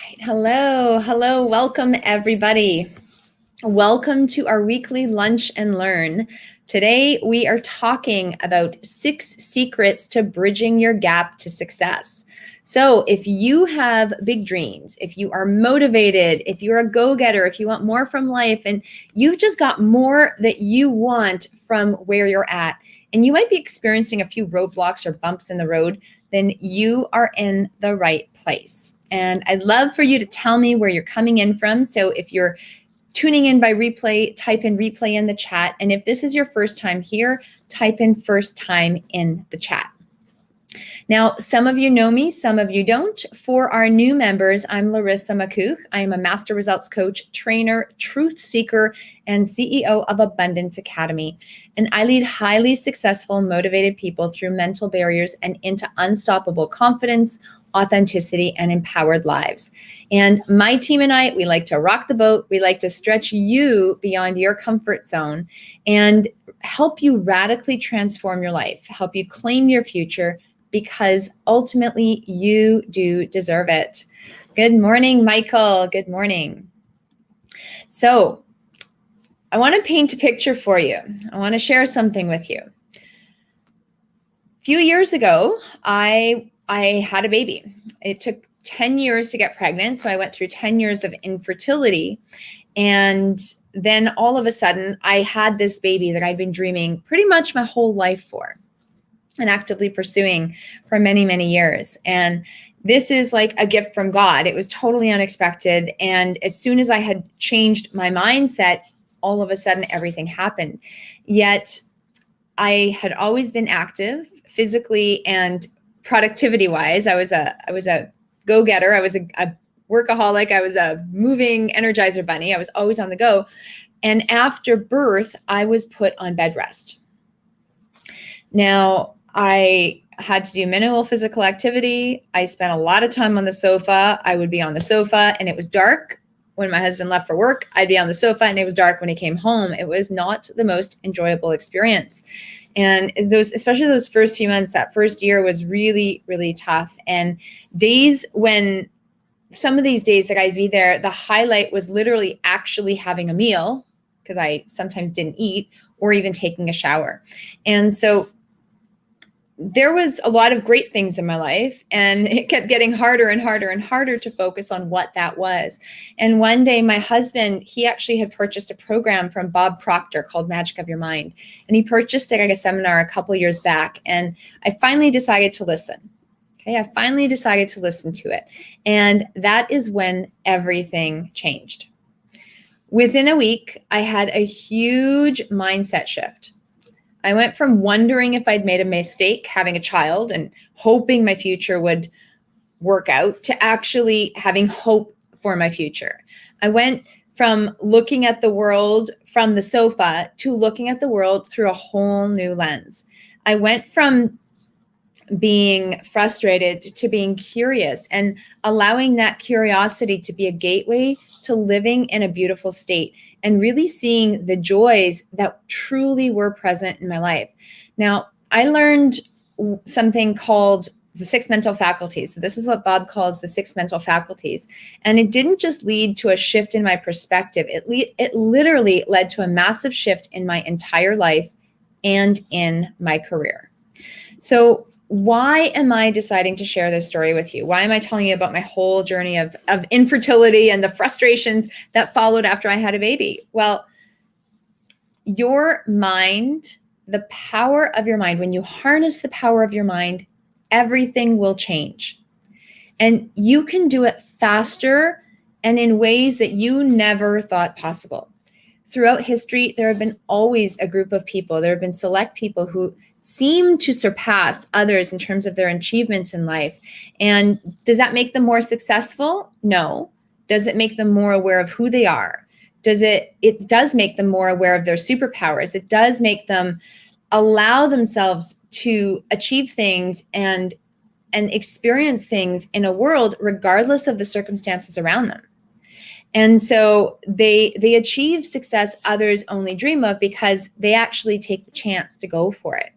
right. Hello. Welcome, everybody. Welcome to our weekly Lunch and Learn. Today, we are talking about 6 secrets to bridging your gap to success. So if you have big dreams, if you are motivated, if you're a go-getter, if you want more from life, and you've just got more that you want from where you're at, and you might be experiencing a few roadblocks or bumps in the road, then you are in the right place. And I'd love for you to tell me where you're coming in from. So if you're tuning in by replay, type in replay in the chat. And if this is your first time here, type in first time in the chat. Now, some of you know me, some of you don't. For our new members, I'm Larissa McCouch. I am a Master Results Coach, trainer, truth seeker, and CEO of Abundance Academy. And I lead highly successful, motivated people through mental barriers and into unstoppable confidence, authenticity, and empowered lives. And my team and I, we like to rock the boat. We like to stretch you beyond your comfort zone and help you radically transform your life, help you claim your future, because ultimately you do deserve it. Good morning, Michael. Good morning. So I want to paint a picture for you. I want to share something with you. A few years ago, I had a baby. It took 10 years to get pregnant. So I went through 10 years of infertility. And then all of a sudden, I had this baby that I'd been dreaming pretty much my whole life for and actively pursuing for many, many years. And this is like a gift from God. It was totally unexpected. And as soon as I had changed my mindset, all of a sudden everything happened. Yet I had always been active physically and productivity wise. I was a go-getter. I was a workaholic. I was a moving Energizer bunny. I was always on the go. And after birth, I was put on bed rest. Now, I had to do minimal physical activity. I spent a lot of time on the sofa. I would be on the sofa and it was dark. When my husband left for work, I'd be on the sofa and it was dark when he came home. It was not the most enjoyable experience. And especially those first few months, that first year was really, really tough. And some of these days that I'd be there, the highlight was literally actually having a meal, because I sometimes didn't eat, or even taking a shower. And so there was a lot of great things in my life, and it kept getting harder and harder and harder to focus on what that was. And one day my husband, he actually had purchased a program from Bob Proctor called Magic of Your Mind. And he purchased it at a seminar a couple years back. And I finally decided to listen. Okay, I finally decided to listen to it. And that is when everything changed. Within a week, I had a huge mindset shift. I went from wondering if I'd made a mistake having a child and hoping my future would work out to actually having hope for my future. I went from looking at the world from the sofa to looking at the world through a whole new lens. I went from being frustrated to being curious and allowing that curiosity to be a gateway to living in a beautiful state and really seeing the joys that truly were present in my life. Now, I learned something called the 6 mental faculties. So this is what Bob calls the 6 mental faculties. And it didn't just lead to a shift in my perspective. It literally led to a massive shift in my entire life and in my career. So why am I deciding to share this story with you? Why am I telling you about my whole journey of infertility and the frustrations that followed after I had a baby? Well, your mind, the power of your mind, when you harness the power of your mind, everything will change. And you can do it faster and in ways that you never thought possible. Throughout history, there have been always a group of people, there have been select people who seem to surpass others in terms of their achievements in life. And does that make them more successful? No. Does it make them more aware of who they are? It does make them more aware of their superpowers. It does make them allow themselves to achieve things and experience things in a world regardless of the circumstances around them. And so they achieve success others only dream of because they actually take the chance to go for it.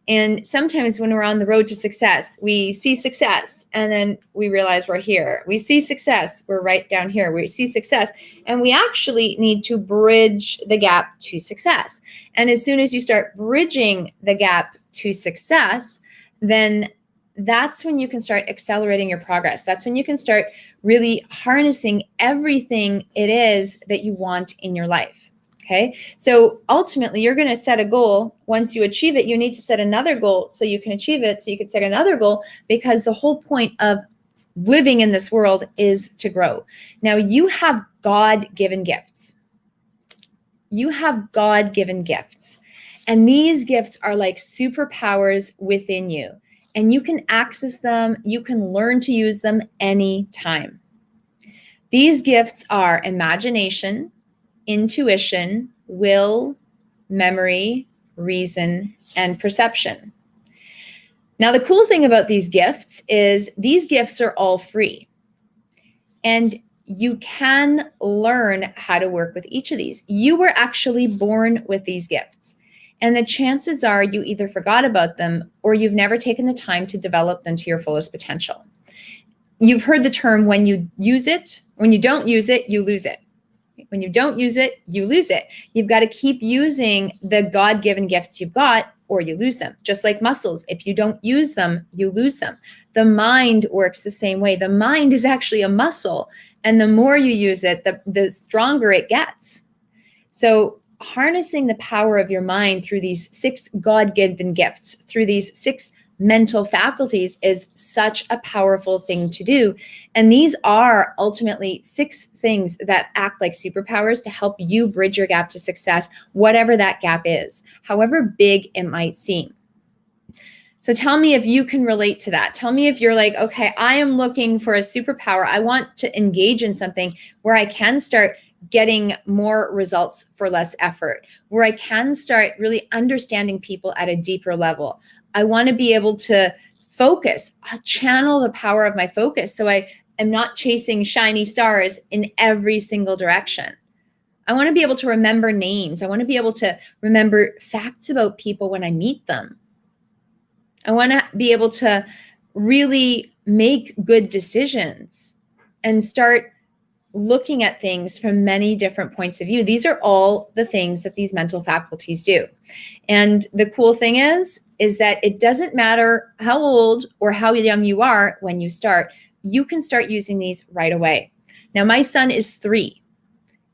And sometimes when we're on the road to success, we see success and then we realize we're here. We see success, we're right down here. We see success and we actually need to bridge the gap to success. And as soon as you start bridging the gap to success, then that's when you can start accelerating your progress. That's when you can start really harnessing everything it is that you want in your life. Okay, so ultimately you're going to set a goal. Once you achieve it, you need to set another goal so you can achieve it, so you can set another goal, because the whole point of living in this world is to grow. Now, you have God-given gifts. You have God-given gifts. And these gifts are like superpowers within you. And you can access them, you can learn to use them anytime. These gifts are imagination, intuition, will, memory, reason, and perception. Now, the cool thing about these gifts is these gifts are all free. And you can learn how to work with each of these. You were actually born with these gifts. And the chances are you either forgot about them or you've never taken the time to develop them to your fullest potential. You've heard the term, when you use it, when you don't use it, you lose it. When you don't use it, you lose it. You've got to keep using the God-given gifts you've got or you lose them. Just like muscles, if you don't use them, you lose them. The mind works the same way. The mind is actually a muscle, and the more you use it, the stronger it gets. So harnessing the power of your mind through these 6 God-given gifts, through these 6 mental faculties, is such a powerful thing to do. And these are ultimately 6 things that act like superpowers to help you bridge your gap to success, whatever that gap is, however big it might seem. So tell me if you can relate to that. Tell me if you're like, okay, I am looking for a superpower. I want to engage in something where I can start getting more results for less effort, where I can start really understanding people at a deeper level. I want to be able to focus, channel the power of my focus so I am not chasing shiny stars in every single direction. I want to be able to remember names. I want to be able to remember facts about people when I meet them. I want to be able to really make good decisions and start looking at things from many different points of view. These are all the things that these mental faculties do. And the cool thing is that it doesn't matter how old or how young you are when you start. You can start using these right away. Now, my son is 3,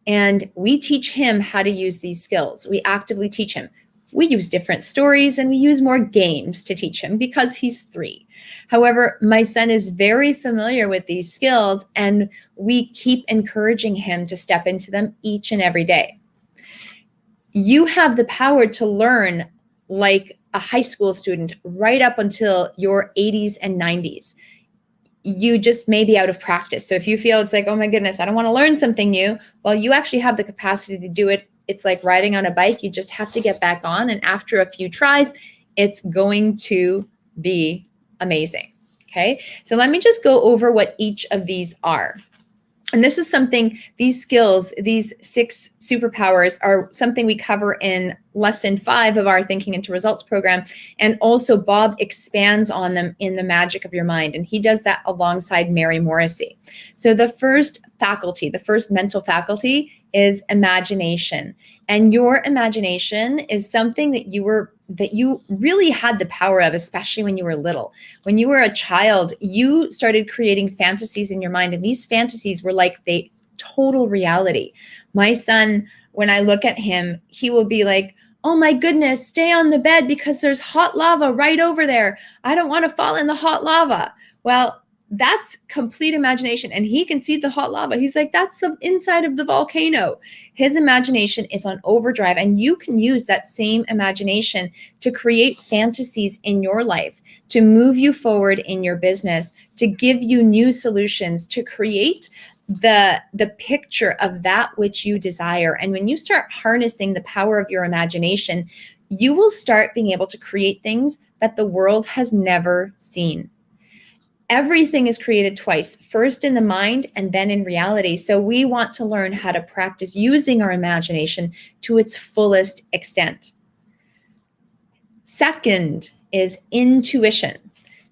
and we teach him how to use these skills. We actively teach him. We use different stories and we use more games to teach him because he's 3. However, my son is very familiar with these skills, and we keep encouraging him to step into them each and every day. You have the power to learn like a high school student right up until your 80s and 90s. You just may be out of practice. So if you feel it's like, oh my goodness, I don't want to learn something new, well, you actually have the capacity to do it. It's like riding on a bike. You just have to get back on. And after a few tries, it's going to be amazing. Okay. So let me just go over what each of these are. And this is something, these skills, these 6 superpowers are something we cover in lesson 5 of our Thinking into Results program. And also Bob expands on them in The Magic of Your Mind. And he does that alongside Mary Morrissey. So the first faculty, the first mental faculty is imagination. And your imagination is something that you really had the power of, especially when you were little. When you were a child, you started creating fantasies in your mind, and these fantasies were like the total reality. My son, when I look at him, he will be like, oh my goodness, stay on the bed because there's hot lava right over there. I don't want to fall in the hot lava. Well, that's complete imagination. And he can see the hot lava. He's like, that's the inside of the volcano. His imagination is on overdrive. And you can use that same imagination to create fantasies in your life, to move you forward in your business, to give you new solutions, to create the picture of that which you desire. And when you start harnessing the power of your imagination, you will start being able to create things that the world has never seen. Everything is created twice, first in the mind and then in reality. So we want to learn how to practice using our imagination to its fullest extent. Second is intuition.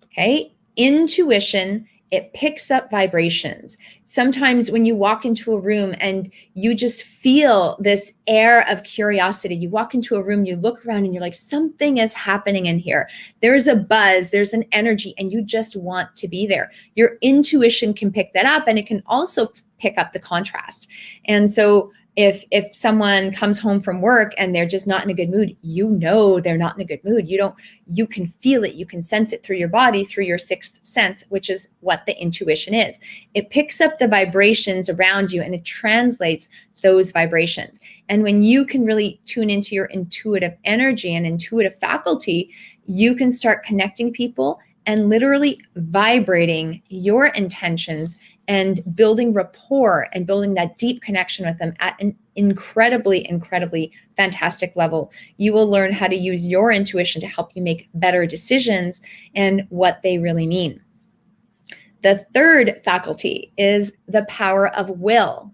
Okay. Intuition, it picks up vibrations. Sometimes when you walk into a room and you just feel this air of curiosity, you walk into a room, you look around and you're like, something is happening in here. There's a buzz, there's an energy, and you just want to be there. Your intuition can pick that up, and it can also pick up the contrast. And so if someone comes home from work and they're just not in a good mood, you know they're not in a good mood. You can feel it, you can sense it through your body, through your sixth sense, which is what the intuition is. It picks up the vibrations around you and it translates those vibrations. And when you can really tune into your intuitive energy and intuitive faculty, you can start connecting people and literally vibrating your intentions and building rapport and building that deep connection with them at an incredibly, incredibly fantastic level. You will learn how to use your intuition to help you make better decisions and what they really mean. The third faculty is the power of will.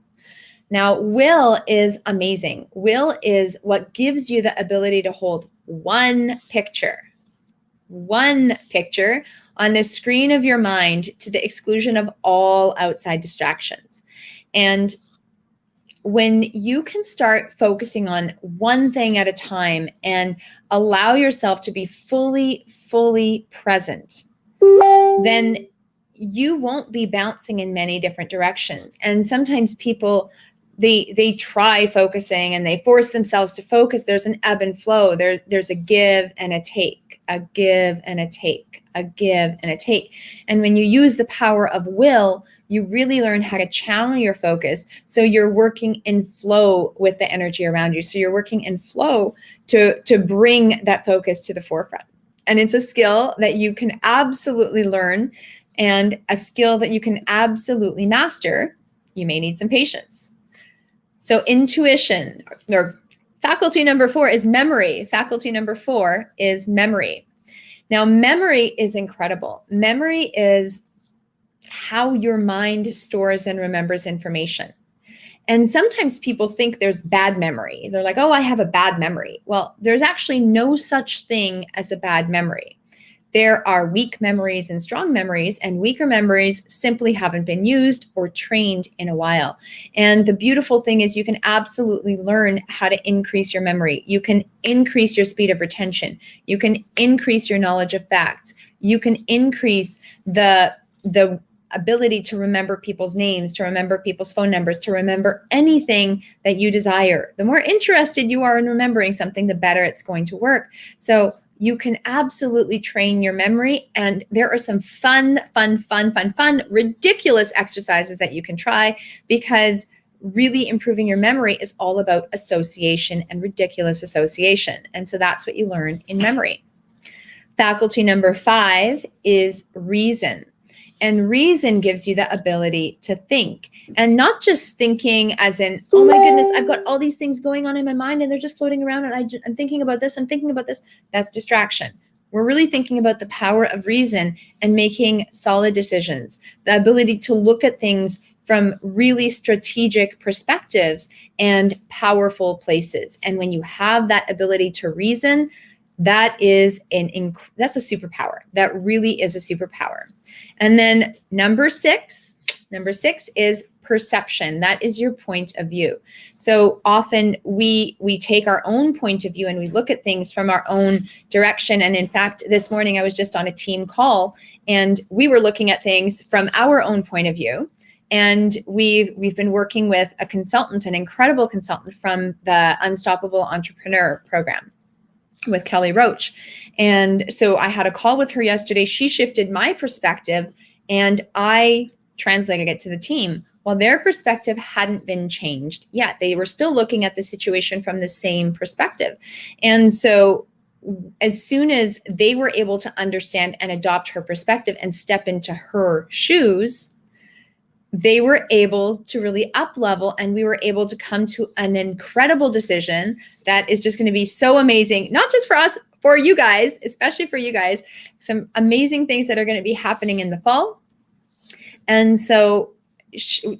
Now, will is amazing. Will is what gives you the ability to hold one picture on the screen of your mind to the exclusion of all outside distractions. And when you can start focusing on one thing at a time and allow yourself to be fully present, then you won't be bouncing in many different directions. And sometimes people, they try focusing and they force themselves to focus. There's an ebb and flow. There's a give and a take, a give and a take, a give and a take. And when you use the power of will, you really learn how to channel your focus. So you're working in flow with the energy around you. So you're working in flow to bring that focus to the forefront. And it's a skill that you can absolutely learn and a skill that you can absolutely master. You may need some patience. So intuition, or faculty number 4 is memory. Faculty number 4 is memory. Now, memory is incredible. Memory is how your mind stores and remembers information. And sometimes people think there's bad memory. They're like, oh, I have a bad memory. Well, there's actually no such thing as a bad memory. There are weak memories and strong memories, and weaker memories simply haven't been used or trained in a while. And the beautiful thing is you can absolutely learn how to increase your memory. You can increase your speed of retention. You can increase your knowledge of facts. You can increase the ability to remember people's names, to remember people's phone numbers, to remember anything that you desire. The more interested you are in remembering something, the better it's going to work. So you can absolutely train your memory, and there are some fun, ridiculous exercises that you can try, because really improving your memory is all about association and ridiculous association. And so that's what you learn in memory. Faculty number 5 is reason. And reason gives you the ability to think, and not just thinking as in, oh my goodness, I've got all these things going on in my mind and they're just floating around and I'm thinking about this, I'm thinking about this. That's distraction. We're really thinking about the power of reason and making solid decisions, the ability to look at things from really strategic perspectives and powerful places. And when you have that ability to reason, that is that's a superpower. That really is a superpower. And then number six is perception. That is your point of view. So often we take our own point of view and we look at things from our own direction. And in fact, this morning I was just on a team call and we were looking at things from our own point of view. And we've been working with a consultant, an incredible consultant from the Unstoppable Entrepreneur program with Kelly Roach. And so I had a call with her yesterday. She shifted my perspective and I translated it to the team. While their perspective hadn't been changed yet, they were still looking at the situation from the same perspective. And so as soon as they were able to understand and adopt her perspective and step into her shoes, they were able to really up level, and we were able to come to an incredible decision that is just going to be so amazing, not just for us, for you guys, especially for you guys, some amazing things that are going to be happening in the fall. And so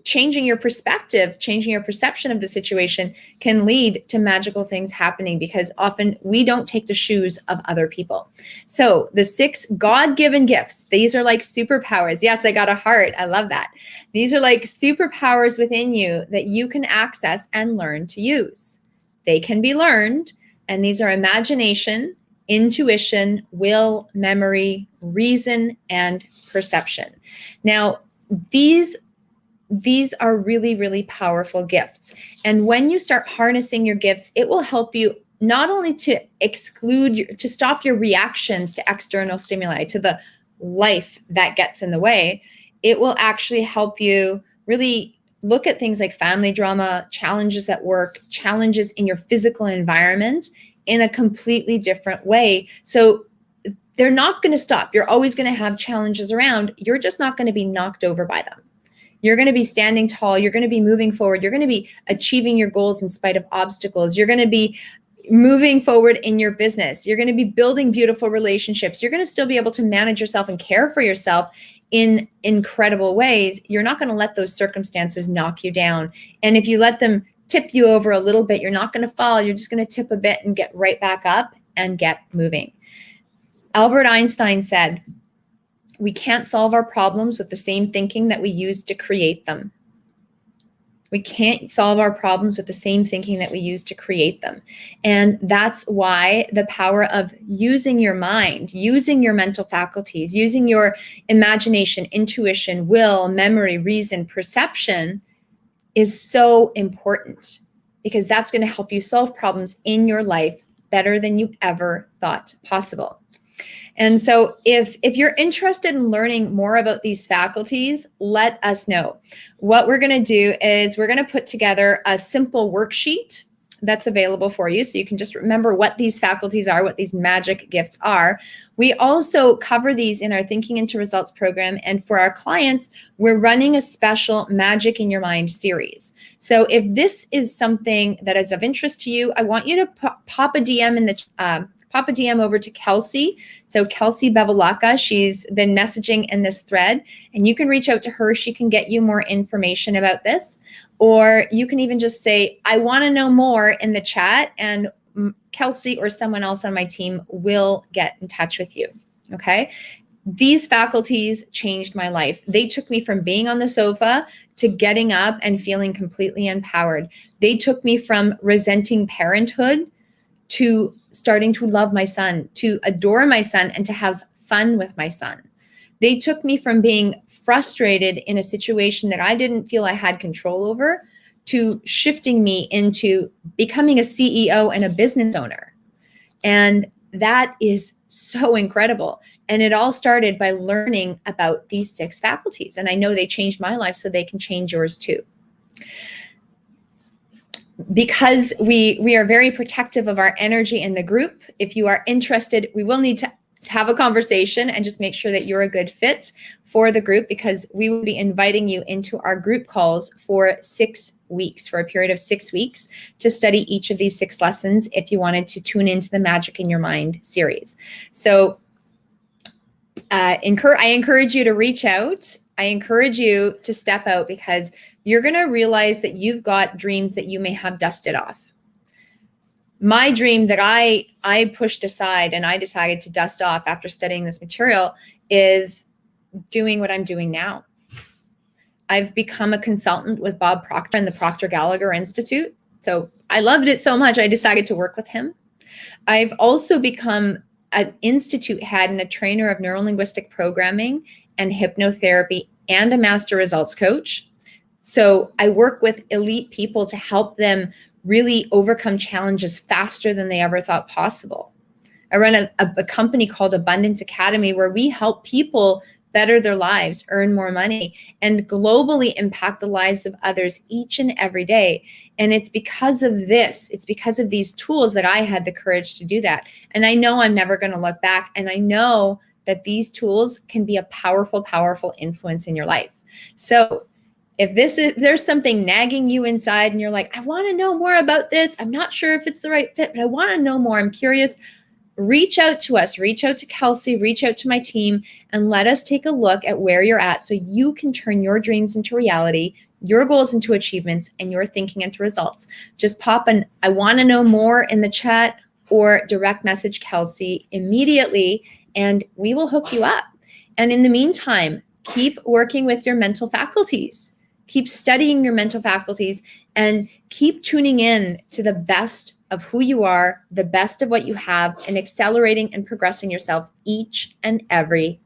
changing your perspective, changing your perception of the situation can lead to magical things happening, because often we don't take the shoes of other people. So the 6 God-given gifts, these are like superpowers. Yes, I got a heart. I love that. These are like superpowers within you that you can access and learn to use. They can be learned, and these are imagination, intuition, will, memory, reason, and perception. Now, these are really, really powerful gifts. And when you start harnessing your gifts, it will help you not only to to stop your reactions to external stimuli, to the life that gets in the way. It will actually help you really look at things like family drama, challenges at work, challenges in your physical environment in a completely different way. So they're not going to stop. You're always going to have challenges around. You're just not going to be knocked over by them. You're going to be standing tall. You're going to be moving forward. You're going to be achieving your goals in spite of obstacles. You're going to be moving forward in your business. You're going to be building beautiful relationships. You're going to still be able to manage yourself and care for yourself in incredible ways. You're not going to let those circumstances knock you down. And if you let them tip you over a little bit, you're not going to fall. You're just going to tip a bit and get right back up and get moving. Albert Einstein said, "We can't solve our problems with the same thinking that we used to create them." We can't solve our problems with the same thinking that we use to create them. And that's why the power of using your mind, using your mental faculties, using your imagination, intuition, will, memory, reason, perception is so important, because that's going to help you solve problems in your life better than you ever thought possible. And so if you're interested in learning more about these faculties, let us know. What we're going to do is we're going to put together a simple worksheet that's available for you, so you can just remember what these faculties are, what these magic gifts are. We also cover these in our Thinking into Results program, and for our clients, we're running a special Magic in Your Mind series. So if this is something that is of interest to you, I want you to pop a DM in the pop a DM over to Kelsey. So Kelsey Bevilacqua, she's been messaging in this thread, and you can reach out to her. She can get you more information about this. Or you can even just say, "I want to know more," in the chat, and Kelsey or someone else on my team will get in touch with you. Okay. These faculties changed my life. They took me from being on the sofa to getting up and feeling completely empowered. They took me from resenting parenthood to starting to love my son, to adore my son, and to have fun with my son. They took me from being frustrated in a situation that I didn't feel I had control over to shifting me into becoming a CEO and a business owner. And that is so incredible. And it all started by learning about these 6 faculties. And I know they changed my life, so they can change yours too. Because we are very protective of our energy in the group, if you are interested, we will need to have a conversation and just make sure that you're a good fit for the group, because we will be inviting you into our group calls for 6 weeks, for a period of 6 weeks, to study each of these 6 lessons if you wanted to tune into the Magic in Your Mind series. So I encourage you to reach out. I encourage you to step out, because you're going to realize that you've got dreams that you may have dusted off. My dream that I pushed aside and I decided to dust off after studying this material is doing what I'm doing now. I've become a consultant with Bob Proctor and the Proctor Gallagher Institute. So I loved it so much, I decided to work with him. I've also become an institute head and a trainer of neurolinguistic programming and hypnotherapy and a master results coach. So I work with elite people to help them really overcome challenges faster than they ever thought possible. I run a company called Abundance Academy, where we help people better their lives, earn more money, and globally impact the lives of others each and every day. And it's because of this, it's because of these tools that I had the courage to do that. And I know I'm never going to look back. And I know that these tools can be a powerful, powerful influence in your life. So if there's something nagging you inside and you're like, I want to know more about this, I'm not sure if it's the right fit, but I want to know more, I'm curious, reach out to us, reach out to Kelsey, reach out to my team, and let us take a look at where you're at so you can turn your dreams into reality, your goals into achievements, and your thinking into results. Just pop an "I want to know more" in the chat or direct message Kelsey immediately, and we will hook you up. And in the meantime, keep working with your mental faculties. Keep studying your mental faculties and keep tuning in to the best of who you are, the best of what you have, and accelerating and progressing yourself each and every